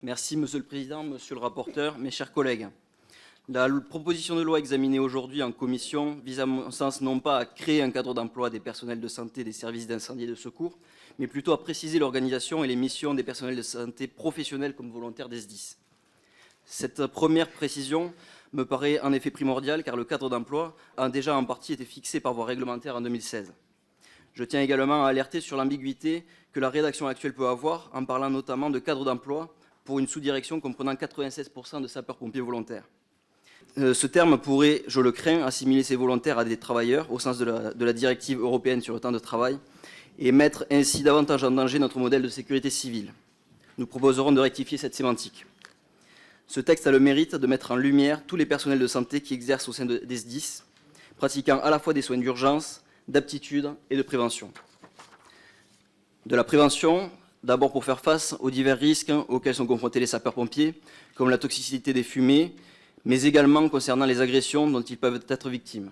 Merci Monsieur le Président, Monsieur le rapporteur, mes chers collègues. La proposition de loi examinée aujourd'hui en commission vise à mon sens non pas à créer un cadre d'emploi des personnels de santé des services d'incendie et de secours, mais plutôt à préciser l'organisation et les missions des personnels de santé professionnels comme volontaires des SDIS. Cette première précision me paraît en effet primordiale car le cadre d'emploi a déjà en partie été fixé par voie réglementaire en 2016. Je tiens également à alerter sur l'ambiguïté que la rédaction actuelle peut avoir en parlant notamment de cadre d'emploi pour une sous-direction comprenant 96% de sapeurs-pompiers volontaires. Ce terme pourrait, je le crains, assimiler ces volontaires à des travailleurs au sens de la directive européenne sur le temps de travail et mettre ainsi davantage en danger notre modèle de sécurité civile. Nous proposerons de rectifier cette sémantique. Ce texte a le mérite de mettre en lumière tous les personnels de santé qui exercent au sein des SDIS, pratiquant à la fois des soins d'urgence, d'aptitude et de prévention. De la prévention, d'abord pour faire face aux divers risques auxquels sont confrontés les sapeurs-pompiers, comme la toxicité des fumées, mais également concernant les agressions dont ils peuvent être victimes.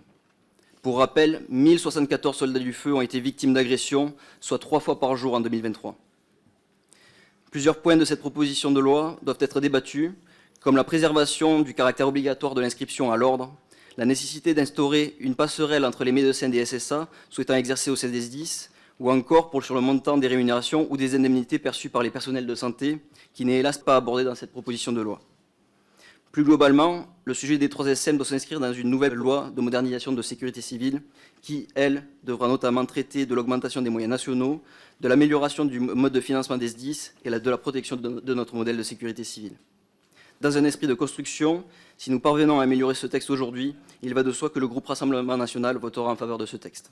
Pour rappel, 1074 soldats du feu ont été victimes d'agressions, soit 3 fois par jour en 2023. Plusieurs points de cette proposition de loi doivent être débattus, comme la préservation du caractère obligatoire de l'inscription à l'ordre, la nécessité d'instaurer une passerelle entre les médecins des SSA souhaitant exercer au sein des SDIS, ou encore sur le montant des rémunérations ou des indemnités perçues par les personnels de santé, qui n'est hélas pas abordé dans cette proposition de loi. Plus globalement, le sujet des 3 SM doit s'inscrire dans une nouvelle loi de modernisation de sécurité civile qui, elle, devra notamment traiter de l'augmentation des moyens nationaux, de l'amélioration du mode de financement des SDIS et de la protection de notre modèle de sécurité civile. Dans un esprit de construction, si nous parvenons à améliorer ce texte aujourd'hui, il va de soi que le groupe Rassemblement national votera en faveur de ce texte.